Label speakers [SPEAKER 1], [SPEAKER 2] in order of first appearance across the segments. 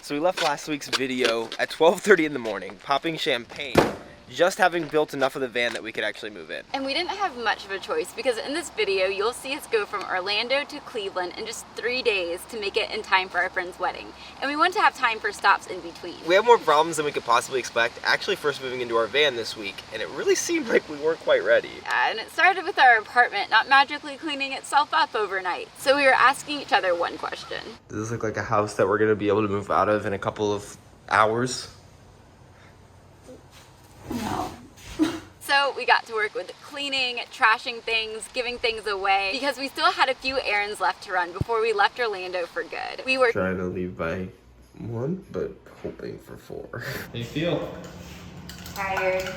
[SPEAKER 1] So we left last week's video at 12:30 in the morning, popping champagne, just having built enough of the van that we could actually move in.
[SPEAKER 2] And we didn't have much of a choice because in this video, you'll see us go from Orlando to Cleveland in just 3 days to make it in time for our friend's wedding. And we want to have time for stops in between.
[SPEAKER 1] We have more problems than we could possibly expect, actually first moving into our van this week, and it really seemed like we weren't quite ready.
[SPEAKER 2] And it started with our apartment not magically cleaning itself up overnight. So we were asking each other one question.
[SPEAKER 1] Does this look like a house that we're gonna be able to move out of in a couple of hours?
[SPEAKER 2] No. So we got to work with cleaning, trashing things, giving things away, because we still had a few errands left to run before we left Orlando for good. We were
[SPEAKER 1] trying to leave by 1, but hoping for 4. How do you feel?
[SPEAKER 2] tired.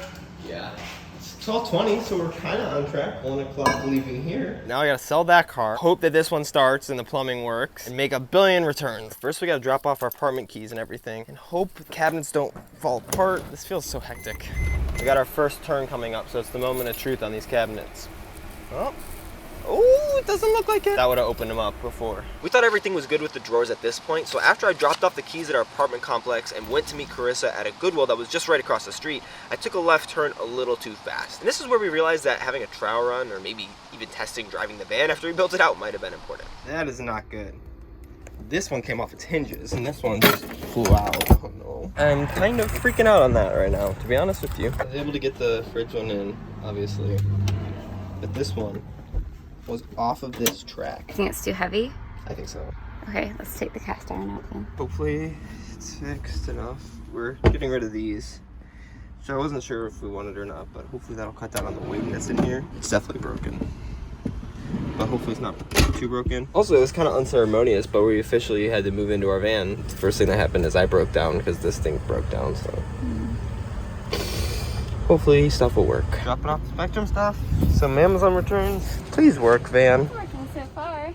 [SPEAKER 1] Yeah. It's 12:20, so we're kind of on track. 1 o'clock leaving here. Now I gotta sell that car, hope that this one starts and the plumbing works, and make a billion returns. First we gotta drop off our apartment keys and everything, and hope the cabinets don't fall apart. This feels so hectic. We got our first turn coming up, so it's the moment of truth on these cabinets. Oh, it doesn't look like it. That would have opened them up before. We thought everything was good with the drawers at this point, so after I dropped off the keys at our apartment complex and went to meet Carissa at a Goodwill that was just right across the street, I took a left turn a little too fast. And this is where we realized that having a trial run, or maybe even testing driving the van after we built it out, might have been important. That is not good. This one came off its hinges, and this one just flew out. Oh no. I'm kind of freaking out on that right now, to be honest with you. I was able to get the fridge one in, obviously, but this one was off of this track.
[SPEAKER 2] I think it's too heavy.
[SPEAKER 1] I think so.
[SPEAKER 2] Okay, let's take the cast iron out then.
[SPEAKER 1] Hopefully it's fixed enough. We're getting rid of these, so I wasn't sure if we wanted it or not, but hopefully that'll cut down on the weight that's in here. It's definitely broken, but hopefully it's not too broken. Also, it was kind of unceremonious, but we officially had to move into our van. The first thing that happened is I broke down because this thing broke down, so hopefully stuff will work. Dropping off the Spectrum stuff, some Amazon returns. Please work, van.
[SPEAKER 2] It's working so far.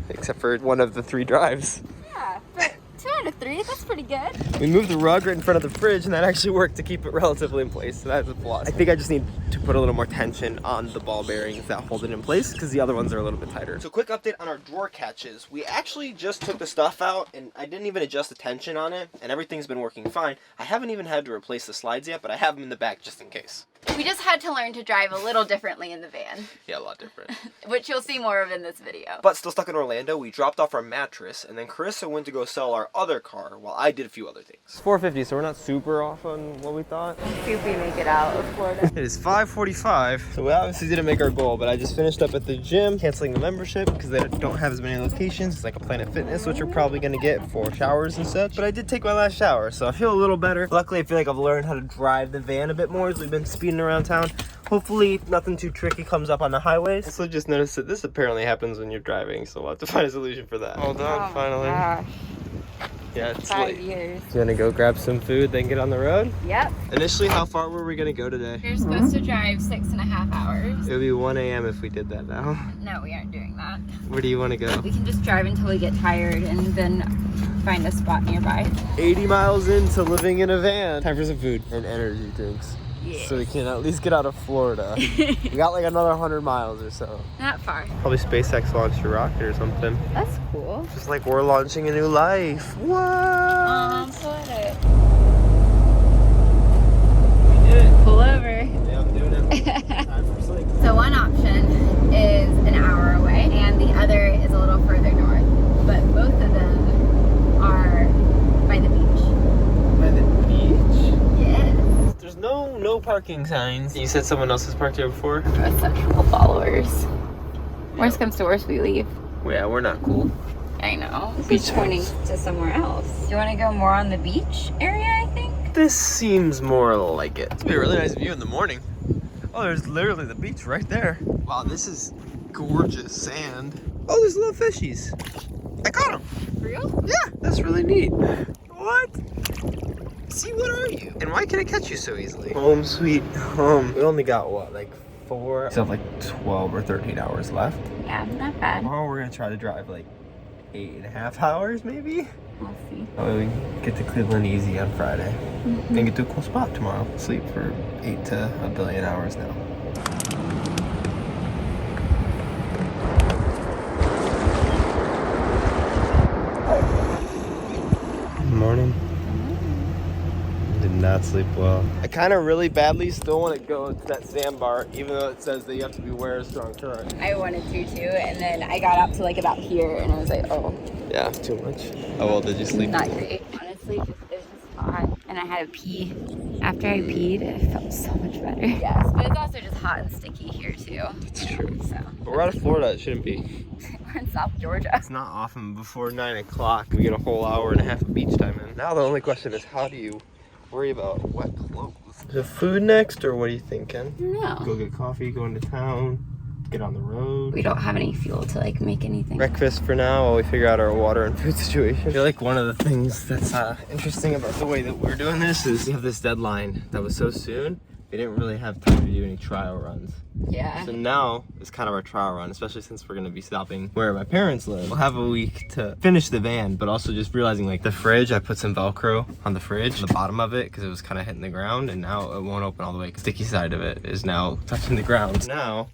[SPEAKER 1] Except for one of the 3 drives.
[SPEAKER 2] Yeah, but 2 out of 3, that's pretty good.
[SPEAKER 1] We moved the rug right in front of the fridge, and that actually worked to keep it relatively in place, so that's a plus. I think I just need to put a little more tension on the ball bearings that hold it in place, because the other ones are a little bit tighter. So quick update on our drawer catches. We actually just took the stuff out, and I didn't even adjust the tension on it, and everything's been working fine. I haven't even had to replace the slides yet, but I have them in the back just in case.
[SPEAKER 2] We just had to learn to drive a little differently in the van.
[SPEAKER 1] Yeah, a lot different.
[SPEAKER 2] Which you'll see more of in this video.
[SPEAKER 1] But still stuck in Orlando, we dropped off our mattress, and then Carissa went to go sell our other car while I did a few other things. It's 4:50, so we're not super off on what we thought.
[SPEAKER 2] Let's see if we make it out of Florida.
[SPEAKER 1] It is 5:45, so we obviously didn't make our goal, but I just finished up at the gym, canceling the membership because they don't have as many locations. It's like a Planet Fitness, which we're probably going to get for showers and such. But I did take my last shower, so I feel a little better. Luckily, I feel like I've learned how to drive the van a bit more as we've been speeding around town. Hopefully nothing too tricky comes up on the highways. Also just noticed that this apparently happens when you're driving, so we'll have to find a solution for that. All done, finally.
[SPEAKER 2] Gosh.
[SPEAKER 1] Yeah, it's
[SPEAKER 2] 5
[SPEAKER 1] late.
[SPEAKER 2] years.
[SPEAKER 1] You wanna go grab some food, then get on the road?
[SPEAKER 2] Yep.
[SPEAKER 1] Initially, how far were we gonna go today?
[SPEAKER 2] You're supposed to drive 6.5 hours.
[SPEAKER 1] It would be 1 a.m. if we did that now.
[SPEAKER 2] No, we aren't doing that.
[SPEAKER 1] Where do you wanna go?
[SPEAKER 2] We can just drive until we get tired and then find a spot nearby.
[SPEAKER 1] 80 miles into living in a van. Time for some food and energy drinks.
[SPEAKER 2] Yeah.
[SPEAKER 1] So we can at least get out of Florida. We got like another 100 miles or so.
[SPEAKER 2] Not far.
[SPEAKER 1] Probably SpaceX launched a rocket or something.
[SPEAKER 2] That's cool.
[SPEAKER 1] Just like we're launching a new life. What?
[SPEAKER 2] Put it.
[SPEAKER 1] We did it.
[SPEAKER 2] Pull over.
[SPEAKER 1] Yeah, I'm doing it. Time for sleep.
[SPEAKER 2] So one option is an hour away and the other is a little further north. But both of them are by the beach.
[SPEAKER 1] By the beach?
[SPEAKER 2] Yes.
[SPEAKER 1] There's no parking signs. You said someone else has parked here before?
[SPEAKER 2] Essential followers. Worst comes to worst, we leave.
[SPEAKER 1] Yeah, we're not cool.
[SPEAKER 2] I know.
[SPEAKER 1] Beach
[SPEAKER 2] It's pointing to somewhere else. Do you want to go more on the beach area, I think?
[SPEAKER 1] This seems more like it. It's gonna be a really nice view in the morning. Oh, there's literally the beach right there. Wow, this is gorgeous sand. Oh, there's little fishies. I caught them.
[SPEAKER 2] For real?
[SPEAKER 1] Yeah, that's really neat. What? See, what are you? And why can I catch you so easily? Home sweet home. We only got what, like 4? We still have like 12 or 13 hours left.
[SPEAKER 2] Yeah, not bad.
[SPEAKER 1] Tomorrow we're gonna try to drive like 8.5 hours maybe.
[SPEAKER 2] We'll see.
[SPEAKER 1] That way we can get to Cleveland easy on Friday. And get to a cool spot tomorrow. Sleep for 8 to a billion hours now. Good morning. morning. Did not sleep well. I kind of really badly still want to go to that sandbar, even though it says that you have to beware of strong current.
[SPEAKER 2] I wanted to too, and then I got up to like about here, and I was like, oh.
[SPEAKER 1] Yeah, too much. How well did you sleep?
[SPEAKER 2] Not great. Honestly, it was just hot, and I had to pee. After I peed, it felt so much better. Yes, but it's also just hot and sticky here too.
[SPEAKER 1] It's true.
[SPEAKER 2] So.
[SPEAKER 1] But we're out of Florida, it shouldn't be.
[SPEAKER 2] We're in South Georgia.
[SPEAKER 1] It's not often before 9 o'clock we get a whole hour and a half of beach time in. Now the only question is, how do you worry about wet clothes? Is it food next, or what are you thinking?
[SPEAKER 2] No.
[SPEAKER 1] Go get coffee, go into town, get on the road.
[SPEAKER 2] We don't have any fuel to like make anything.
[SPEAKER 1] Breakfast for now while we figure out our water and food situation. I feel like one of the things that's interesting about the way that we're doing this is we have this deadline that was so soon. We didn't really have time to do any trial runs.
[SPEAKER 2] Yeah.
[SPEAKER 1] So now is kind of our trial run, especially since we're gonna be stopping where my parents live. We'll have a week to finish the van, but also just realizing like the fridge, I put some Velcro on the fridge, on the bottom of it, because it was kind of hitting the ground, and now it won't open all the way. The sticky side of it is now touching the ground. Now,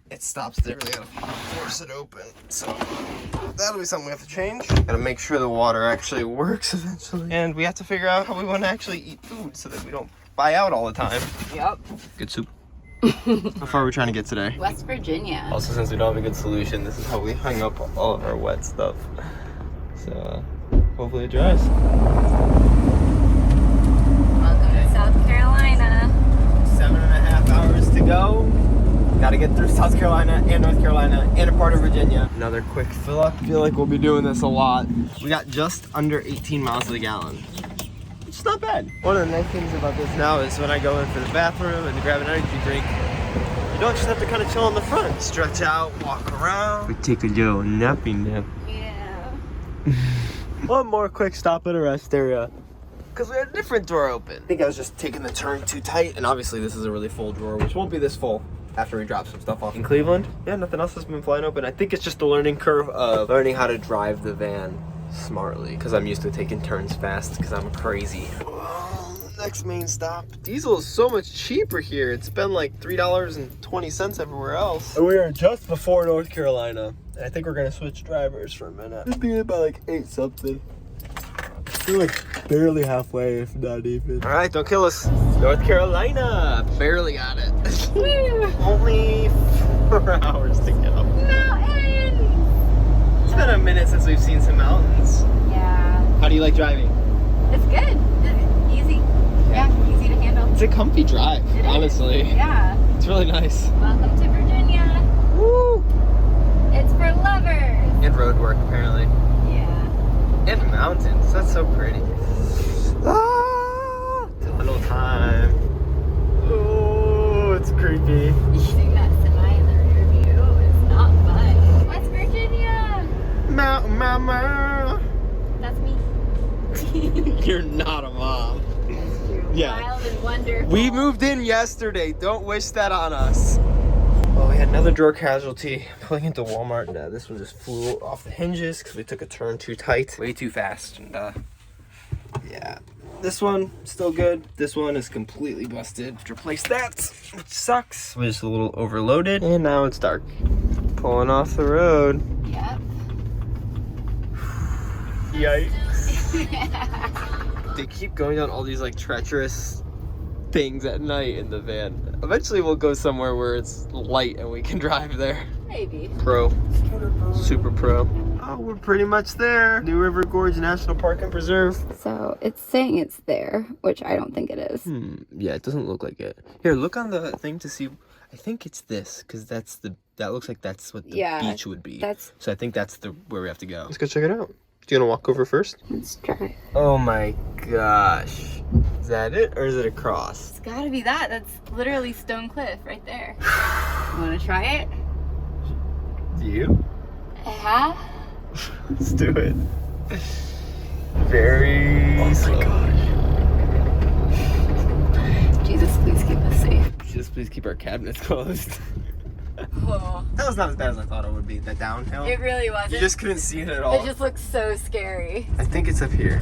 [SPEAKER 1] it stops there. Really gotta force it open. So that'll be something we have to change. Gotta make sure the water actually works eventually. And we have to figure out how we want to actually eat food so that we don't buy out all the time.
[SPEAKER 2] Yep.
[SPEAKER 1] Good soup. How far are we trying to get today?
[SPEAKER 2] West Virginia.
[SPEAKER 1] Also, since we don't have a good solution, this is how we hung up all of our wet stuff. So hopefully it dries.
[SPEAKER 2] Welcome to South Carolina.
[SPEAKER 1] 7.5 hours to go. Got to get through South Carolina and North Carolina and a part of Virginia. Another quick fill up. I feel like we'll be doing this a lot. We got just under 18 miles to the gallon. It's not bad. One of the nice things about this now is when I go in for the bathroom and to grab an energy drink, you don't just have to kind of chill on the front. Stretch out, walk around. We take a little nappy nap.
[SPEAKER 2] Yeah.
[SPEAKER 1] One more quick stop at a rest area, because we had a different drawer open. I think I was just taking the turn too tight, and obviously this is a really full drawer, which won't be this full after we drop some stuff off in Cleveland. Yeah, nothing else has been flying open. I think it's just the learning curve of learning how to drive the van smartly, because I'm used to taking turns fast because I'm crazy. Next main stop. Diesel is so much cheaper here. It's been like $3.20 everywhere else. And we are just before North Carolina. And I think we're gonna switch drivers for a minute. It'd be about like 8 something. We're like barely halfway, if not even. All right, don't kill us. North Carolina, barely got it. Only 4 hours to go.
[SPEAKER 2] Mountains!
[SPEAKER 1] It's been a minute since we've seen some mountains.
[SPEAKER 2] Yeah.
[SPEAKER 1] How do you like driving?
[SPEAKER 2] It's good. It's easy. Yeah, easy to handle.
[SPEAKER 1] It's a comfy drive, honestly.
[SPEAKER 2] Yeah.
[SPEAKER 1] It's really nice.
[SPEAKER 2] Welcome to Virginia.
[SPEAKER 1] Woo!
[SPEAKER 2] It's for lovers.
[SPEAKER 1] And road work, apparently.
[SPEAKER 2] Yeah.
[SPEAKER 1] And mountains. That's so pretty. Ah! Little time. Oh, it's creepy.
[SPEAKER 2] Seeing that semi in the rear view is not fun. West Virginia.
[SPEAKER 1] Mountain mama.
[SPEAKER 2] That's me.
[SPEAKER 1] You're not a mom. Yeah.
[SPEAKER 2] Wild and wonderful.
[SPEAKER 1] We moved in yesterday. Don't wish that on us. Well, we had another drawer casualty. Pulling into Walmart, and this one just flew off the hinges because we took a turn too tight, way too fast, and yeah. This one still good. This one is completely busted. Have to replace that, which sucks. We're just a little overloaded, and now it's dark. Pulling off the road.
[SPEAKER 2] Yep.
[SPEAKER 1] Yikes. They keep going down all these like treacherous things at night in the van. Eventually we'll go somewhere where it's light and we can drive there.
[SPEAKER 2] Maybe.
[SPEAKER 1] Pro. Super pro. Oh, we're pretty much there. New River Gorge National Park and Preserve.
[SPEAKER 2] So it's saying it's there, which I don't think it is.
[SPEAKER 1] Yeah, it doesn't look like it. Here, look on the thing to see. I think it's this, because that looks like that's what the beach would be. So I think that's where we have to go. Let's go check it out. Do you want to walk over first?
[SPEAKER 2] Let's try.
[SPEAKER 1] Oh my gosh. Is that it, or is it a cross?
[SPEAKER 2] It's gotta be that. That's literally Stone Cliff right there. You wanna try it?
[SPEAKER 1] Do you?
[SPEAKER 2] Yeah.
[SPEAKER 1] Let's do it. Very slow. Gosh.
[SPEAKER 2] Jesus, please keep us safe.
[SPEAKER 1] Just please keep our cabinets closed.
[SPEAKER 2] Whoa.
[SPEAKER 1] That was not as bad as I thought it would be, that downhill.
[SPEAKER 2] It really wasn't.
[SPEAKER 1] You just couldn't see it at all.
[SPEAKER 2] It just looks so scary.
[SPEAKER 1] I think it's up here.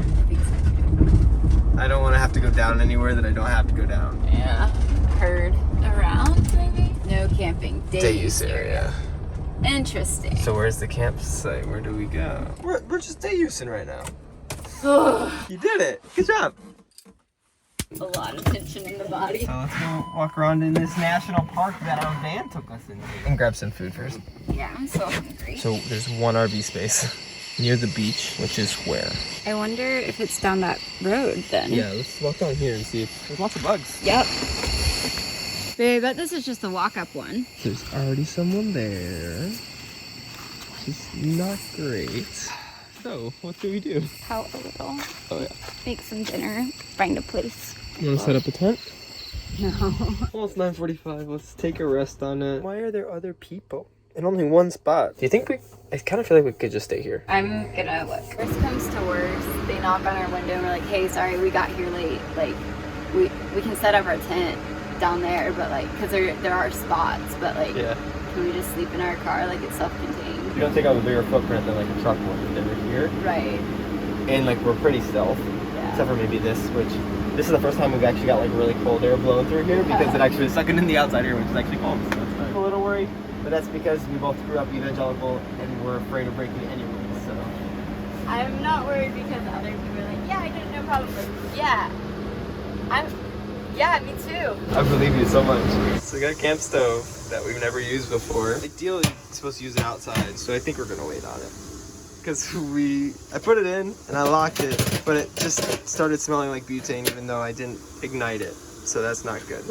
[SPEAKER 1] I don't want to have to go down anywhere that I don't have to go down.
[SPEAKER 2] Yeah. Heard around, maybe? No camping. Day use area. Interesting.
[SPEAKER 1] So where's the campsite? Where do we go? We're just day using right now. You did it. Good job.
[SPEAKER 2] A lot of tension in the body.
[SPEAKER 1] So let's go walk around in this national park that our van took us into. And grab some food first.
[SPEAKER 2] Yeah, I'm so hungry.
[SPEAKER 1] So there's one RV space near the beach, which is where?
[SPEAKER 2] I wonder if it's down that road then.
[SPEAKER 1] Yeah, let's walk down here and see if there's lots of bugs.
[SPEAKER 2] Yep. Babe, I bet this is just a walk-up one.
[SPEAKER 1] There's already someone there. Which is not great. So, what do we do?
[SPEAKER 2] Out a little.
[SPEAKER 1] Oh yeah.
[SPEAKER 2] Make some dinner. Find a place.
[SPEAKER 1] You want to set up a tent?
[SPEAKER 2] No.
[SPEAKER 1] Well, it's 9:45. Let's take a rest on it. Why are there other people? And only one spot. Do you think I kind of feel like we could just stay here.
[SPEAKER 2] I'm gonna look. Worst comes to worst, they knock on our window and we're like, hey, sorry, we got here late. Like, we can set up our tent down there, but like, because there are spots, but like,
[SPEAKER 1] Yeah.
[SPEAKER 2] can we just sleep in our car like it's self-contained?
[SPEAKER 1] You don't take out a bigger footprint than like a truck would. Then we're here.
[SPEAKER 2] Right.
[SPEAKER 1] And like we're pretty stealth.
[SPEAKER 2] Yeah.
[SPEAKER 1] Except for maybe this, which this is the first time we've actually got like really cold air blowing through here because it actually is sucking in the outside air, which is actually cold. So that's nice. A little worried, but that's because we both grew up evangelical and we're afraid of breaking any rules. So
[SPEAKER 2] I'm not worried because other people are like, yeah, I didn't know problem. Like, yeah, me too.
[SPEAKER 1] I believe you so much. So we got a camp stove that we've never used before. Ideally, you're supposed to use it outside, so I think we're gonna wait on it. Because I put it in and I locked it, but it just started smelling like butane even though I didn't ignite it. So that's not good.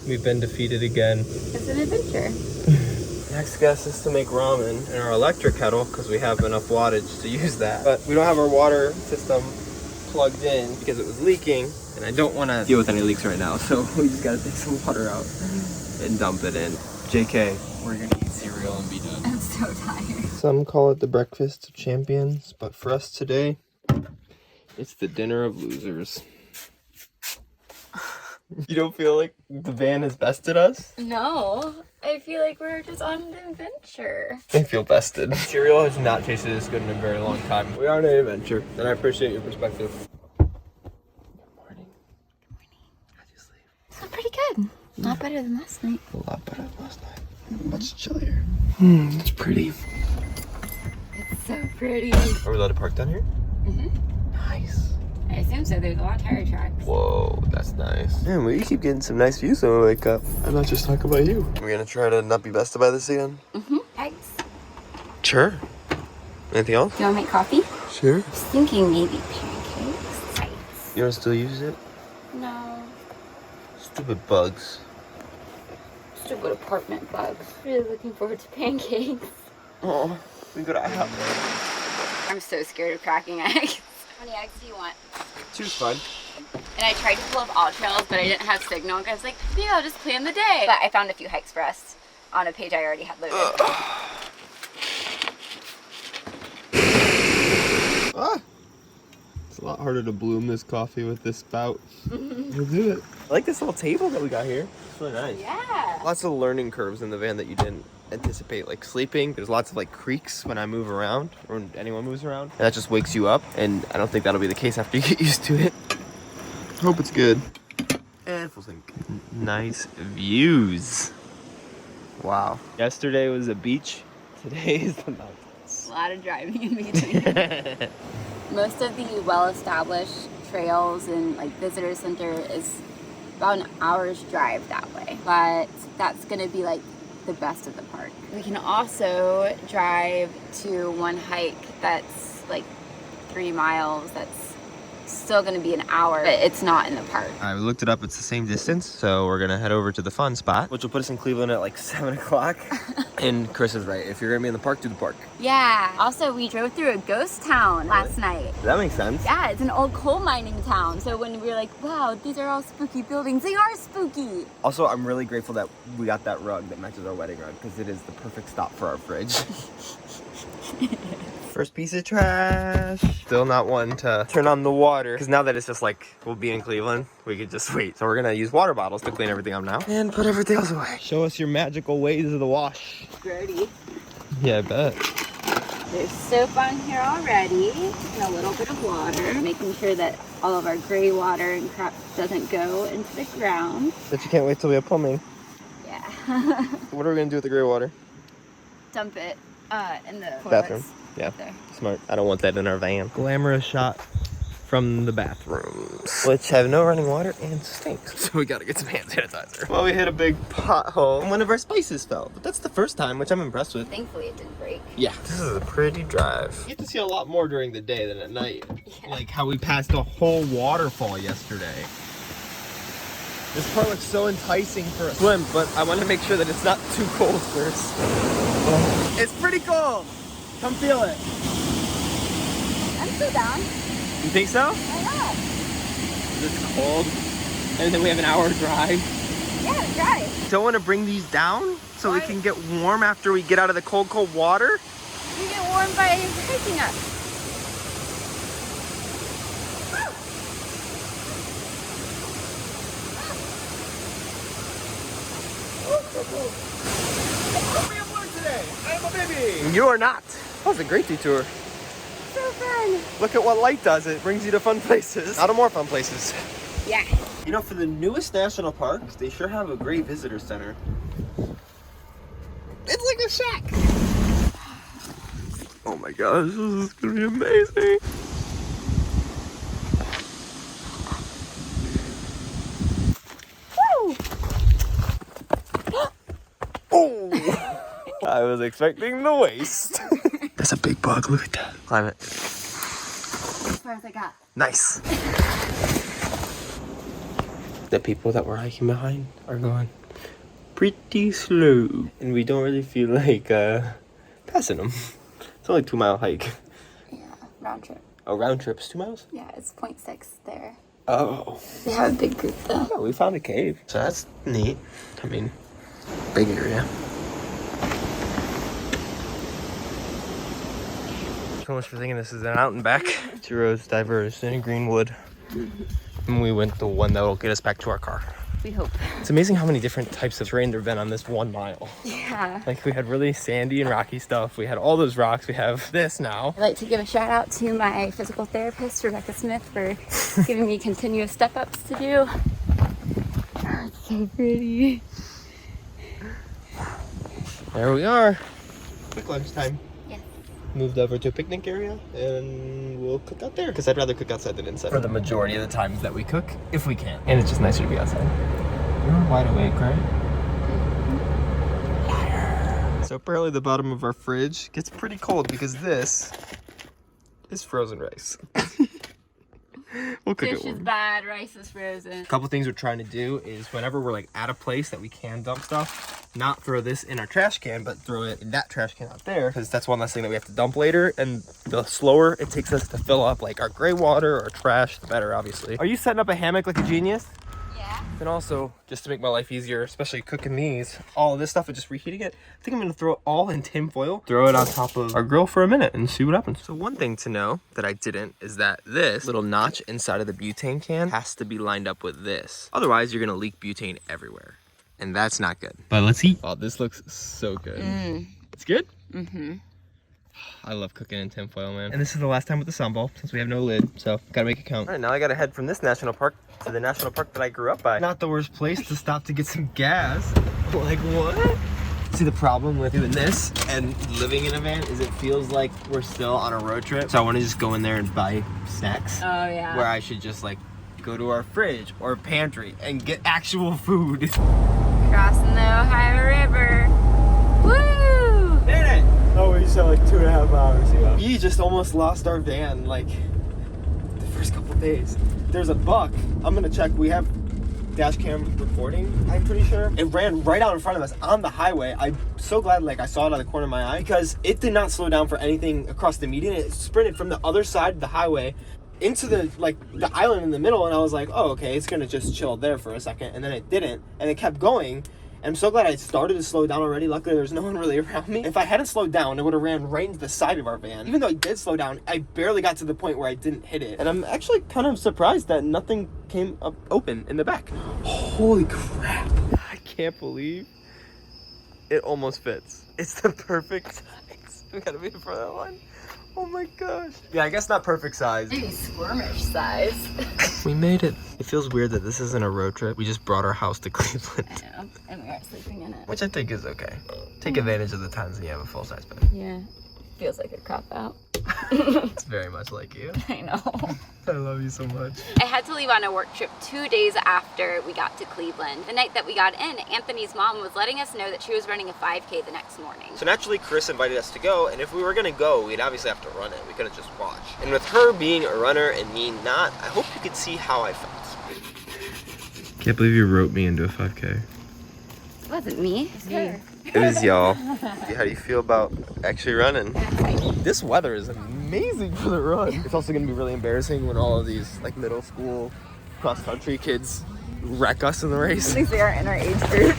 [SPEAKER 1] We've been defeated again.
[SPEAKER 2] It's an adventure.
[SPEAKER 1] Next guess is to make ramen in our electric kettle because we have enough wattage to use that. But we don't have our water system plugged in because it was leaking and I don't want to deal with any leaks right now. So we just got to take some water out and dump it in. JK, we're going to eat cereal and be done.
[SPEAKER 2] I'm so tired.
[SPEAKER 1] Some call it the breakfast of champions, but for us today, it's the dinner of losers. You don't feel like the van has bested us?
[SPEAKER 2] No, I feel like we're just on an adventure.
[SPEAKER 1] I feel bested. Cereal has not tasted this good in a very long time. We are on an adventure, and I appreciate your perspective. Good morning. How'd you sleep?
[SPEAKER 2] It's pretty good. Not better than last night.
[SPEAKER 1] A lot better than last night. Much chillier. It's pretty.
[SPEAKER 2] It's so pretty.
[SPEAKER 1] Are we allowed to park down here?
[SPEAKER 2] Mm-hmm.
[SPEAKER 1] Nice.
[SPEAKER 2] I assume so. There's a lot of tire tracks.
[SPEAKER 1] Whoa, that's nice. Man, we keep getting some nice views when we wake up. I'm not just talking about you. We're gonna try to not be bested by this again?
[SPEAKER 2] Mm-hmm. Eggs.
[SPEAKER 1] Sure. Anything else?
[SPEAKER 2] Do you want to make coffee?
[SPEAKER 1] Sure.
[SPEAKER 2] I was thinking maybe pancakes. Right.
[SPEAKER 1] You don't still use it?
[SPEAKER 2] No.
[SPEAKER 1] Stupid bugs.
[SPEAKER 2] Stupid apartment bugs. Really looking forward to pancakes.
[SPEAKER 1] Oh, we go to IHOP.
[SPEAKER 2] I'm so scared of cracking eggs. How many eggs do you want?
[SPEAKER 1] Two's fun.
[SPEAKER 2] And I tried to pull up all trails, but I didn't have signal. I was like, maybe I'll just plan the day. But I found a few hikes for us on a page I already had loaded.
[SPEAKER 1] It's a lot harder to bloom this coffee with this spout. We'll do it. I like this little table that we got here. It's really nice.
[SPEAKER 2] Yeah.
[SPEAKER 1] Lots of learning curves in the van that you didn't anticipate, like sleeping. There's lots of like creaks when I move around or when anyone moves around. And that just wakes you up. And I don't think that'll be the case after you get used to it. Hope it's good. And full sync. Nice views. Wow. Yesterday was a beach. Today is the mountains.
[SPEAKER 2] A lot of driving in between. Most of the well-established trails and like visitor center is about an hour's drive that way. But that's gonna be like the best of the park. We can also drive to one hike that's like 3 miles. That's still gonna be an hour, but it's not in the park.
[SPEAKER 1] I looked it up, it's the same distance, so we're gonna head over to the fun spot, which will put us in Cleveland at like 7 o'clock. And Chris is right, if you're gonna be in the park, do the park.
[SPEAKER 2] Yeah. Also, we drove through a ghost town last night.
[SPEAKER 1] That makes sense.
[SPEAKER 2] Yeah, it's an old coal mining town. So when we were like, wow, these are all spooky buildings, they are spooky.
[SPEAKER 1] Also, I'm really grateful that we got that rug that matches our wedding rug, because it is the perfect stop for our fridge. First piece of trash. Still not one to turn on the water, because now that it's just like we'll be in Cleveland, we could just wait. So we're gonna use water bottles to clean everything up now and put everything else away. Show us your magical ways of the wash.
[SPEAKER 2] Grody.
[SPEAKER 1] Yeah, I bet.
[SPEAKER 2] There's soap on here already, and a little bit of water, making sure that all of our gray water and crap doesn't go into the ground.
[SPEAKER 1] Bet you can't wait till we have plumbing.
[SPEAKER 2] Yeah.
[SPEAKER 1] What are we gonna do with the gray water?
[SPEAKER 2] Dump it in the toilets.
[SPEAKER 1] Bathroom. Yeah,
[SPEAKER 2] There.
[SPEAKER 1] smart. I don't want that in our van. Glamorous shot from the bathrooms, which have no running water and stink. So we gotta get some hand sanitizer. Well, we hit a big pothole and one of our spices fell, but that's the first time, which I'm impressed with.
[SPEAKER 2] Thankfully it didn't break.
[SPEAKER 1] Yeah, this is a pretty drive. You get to see a lot more during the day than at night. Yeah. Like how we passed a whole waterfall yesterday. This part looks so enticing for a swim, but I want to make sure that it's not too cold first. Oh. It's pretty cold. Come feel it.
[SPEAKER 2] I'm still down.
[SPEAKER 1] You think so?
[SPEAKER 2] Why not?
[SPEAKER 1] It's cold, and then we have an hour drive.
[SPEAKER 2] Yeah, drive.
[SPEAKER 1] Don't want to bring these down so
[SPEAKER 2] Why?
[SPEAKER 1] we can get warm after we get out of the cold, cold water?
[SPEAKER 2] You get warm by hiking up.
[SPEAKER 1] I'm a baby. You are not. That was a great detour.
[SPEAKER 2] So fun.
[SPEAKER 1] Look at what light does. It brings you to fun places. Not to more fun places.
[SPEAKER 2] Yeah.
[SPEAKER 1] You know, for the newest national park, they sure have a great visitor center. It's like a shack. Oh my gosh, this is gonna be amazing.
[SPEAKER 2] Woo!
[SPEAKER 1] Oh! I was expecting the waist. That's a big bug. Look at that. Climb it.
[SPEAKER 2] As far as I got.
[SPEAKER 1] Nice. The people that we're hiking behind are going pretty slow, and we don't really feel like passing them. It's only a 2-mile hike.
[SPEAKER 2] Yeah, round trip.
[SPEAKER 1] Oh, round trip's 2 miles?
[SPEAKER 2] Yeah, it's 0.6 there.
[SPEAKER 1] Oh.
[SPEAKER 2] They have a big group though.
[SPEAKER 1] Yeah, we found a cave, so that's neat. I mean, big area. So much for thinking this is an out and back. 2 roads diverged in Greenwood. And we went the one that will get us back to our car.
[SPEAKER 2] We hope.
[SPEAKER 1] It's amazing how many different types of terrain there have been on this 1 mile.
[SPEAKER 2] Yeah.
[SPEAKER 1] Like we had really sandy and rocky stuff. We had all those rocks. We have this now.
[SPEAKER 2] I'd like to give a shout out to my physical therapist, Rebecca Smith, for giving me continuous step ups to do. Oh, it's so pretty.
[SPEAKER 1] There we are. Quick lunchtime.
[SPEAKER 2] Yes.
[SPEAKER 1] Moved over to a picnic area and we'll cook out there because I'd rather cook outside than inside for the majority of the times that we cook, if we can. And it's just nicer to be outside. You're wide awake, right? Liar. So apparently the bottom of our fridge gets pretty cold because this is frozen rice. We'll cook
[SPEAKER 2] Dish
[SPEAKER 1] it
[SPEAKER 2] is
[SPEAKER 1] warm.
[SPEAKER 2] bad, rice is frozen.
[SPEAKER 1] A couple things we're trying to do is whenever we're like at a place that we can dump stuff, not throw this in our trash can, but throw it in that trash can out there, because that's one less thing that we have to dump later. And the slower it takes us to fill up like our gray water or trash, the better, obviously. Are you setting up a hammock like a genius?
[SPEAKER 2] Yeah.
[SPEAKER 1] And also, just to make my life easier, especially cooking these, all of this stuff and just reheating it, I think I'm gonna throw it all in tin foil, throw it on top of our grill for a minute and see what happens. So one thing to know that I didn't is that this little notch inside of the butane can has to be lined up with this. Otherwise, you're gonna leak butane everywhere. And that's not good. But let's eat. Oh, this looks so good. It's good? Mm-hmm. I love cooking in tinfoil, man. And this is the last time with the sambal, since we have no lid, so gotta make it count. All right, now I gotta head from this national park to the national park that I grew up by. Not the worst place to stop to get some gas. Like, what? See, the problem with doing this and living in a van is it feels like we're still on a road trip. So I wanna just go in there and buy snacks.
[SPEAKER 2] Oh, yeah.
[SPEAKER 1] Where I should just, like, go to our fridge or pantry and get actual food.
[SPEAKER 2] Crossing the Ohio River. Woo!
[SPEAKER 1] Did it! Oh, we just had like 2.5 hours. Yeah. We just almost lost our van like the first couple days. There's a buck. I'm gonna check. We have dash cam recording, I'm pretty sure. It ran right out in front of us on the highway. I'm so glad like I saw it out of the corner of my eye because it did not slow down for anything across the median. It sprinted from the other side of the highway into the the island in the middle, and I was like, oh, okay, it's gonna just chill there for a second, and then it didn't, and it kept going. And I'm so glad I started to slow down already. Luckily, there's no one really around me. If I hadn't slowed down, it would have ran right into the side of our van. Even though I did slow down, I barely got to the point where I didn't hit it. And I'm actually kind of surprised that nothing came up open in the back. Holy crap. I can't believe it almost fits. It's the perfect size. We gotta be in front of that one. Oh my gosh. Yeah, I guess not perfect size.
[SPEAKER 2] Maybe squirmish size.
[SPEAKER 1] We made it. It feels weird that this isn't a road trip. We just brought our house to Cleveland.
[SPEAKER 2] I know, and we are sleeping in it.
[SPEAKER 1] Which I think is okay. Take advantage of the times when you have a full-size bed.
[SPEAKER 2] Yeah. Feels like a cop out.
[SPEAKER 1] It's very much like you.
[SPEAKER 2] I know.
[SPEAKER 1] I love you so much.
[SPEAKER 2] I had to leave on a work trip 2 days after we got to Cleveland. The night that we got in, Anthony's mom was letting us know that she was running a 5K the next morning.
[SPEAKER 1] So naturally, Chris invited us to go, and if we were gonna go, we'd obviously have to run it. We couldn't just watch. And with her being a runner and me not, I hope you could see how I felt. Can't believe you wrote me into a 5K.
[SPEAKER 2] It wasn't me. It was her.
[SPEAKER 1] It was y'all. How do you feel about actually running? This weather is amazing for the run. It's also gonna be really embarrassing when all of these like middle school cross-country kids wreck us in the race.
[SPEAKER 2] At least they aren't in our age group.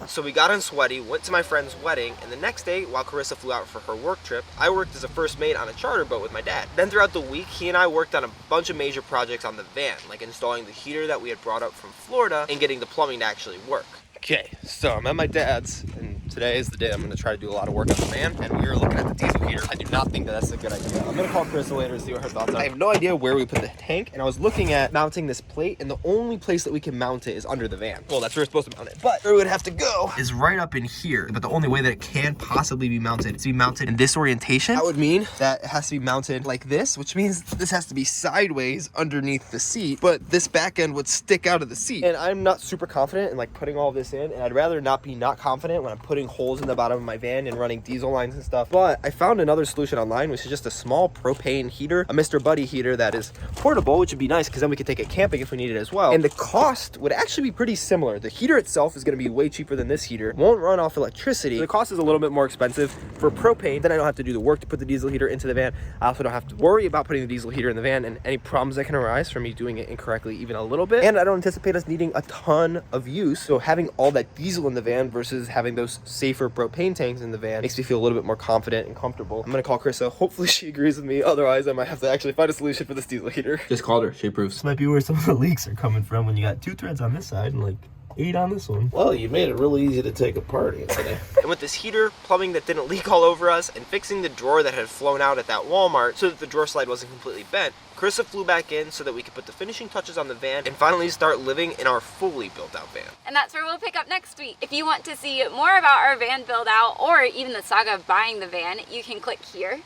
[SPEAKER 1] So we got in sweaty, went to my friend's wedding, and the next day, while Carissa flew out for her work trip, I worked as a first mate on a charter boat with my dad. Then throughout the week, he and I worked on a bunch of major projects on the van, like installing the heater that we had brought up from Florida and getting the plumbing to actually work. Okay, so I'm at my dad's, and today is the day I'm going to try to do a lot of work on the van, and we were looking at the diesel heater. I do not think that that's a good idea. I'm going to call Carissa later and see what her thoughts are. I have no idea where we put the tank, and I was looking at mounting this plate, and the only place that we can mount it is under the van. Well, that's where we're supposed to mount it, but where we would have to go is right up in here. But the only way that it can possibly be mounted is to be mounted in this orientation. That would mean that it has to be mounted like this, which means this has to be sideways underneath the seat, but this back end would stick out of the seat. And I'm not super confident in like putting all this in, and I'd rather not be not confident when I'm putting holes in the bottom of my van and running diesel lines and stuff. But I found another solution online, which is just a small propane heater, a Mr. Buddy heater that is portable, which would be nice because then we could take it camping if we need it as well. And the cost would actually be pretty similar. The heater itself is going to be way cheaper than this heater. It won't run off electricity. The cost is a little bit more expensive for propane. Then I don't have to do the work to put the diesel heater into the van. I also don't have to worry about putting the diesel heater in the van and any problems that can arise from me doing it incorrectly even a little bit. And I don't anticipate us needing a ton of use. So having all that diesel in the van versus having those safer propane tanks in the van makes me feel a little bit more confident and comfortable. I'm gonna call Carissa. Hopefully she agrees with me. Otherwise, I might have to actually find a solution for this diesel heater. Just called her. She approves. This might be where some of the leaks are coming from when you got 2 threads on this side and like 8 on this one.
[SPEAKER 3] Well, you made it really easy to take apart today.
[SPEAKER 1] And with this heater, plumbing that didn't leak all over us, and fixing the drawer that had flown out at that Walmart so that the drawer slide wasn't completely bent, Carissa flew back in so that we could put the finishing touches on the van and finally start living in our fully built out van.
[SPEAKER 2] And that's where we'll pick up next week. If you want to see more about our van build out or even the saga of buying the van, you can click here.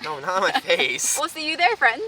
[SPEAKER 1] No, not on my face.
[SPEAKER 2] We'll see you there, friends.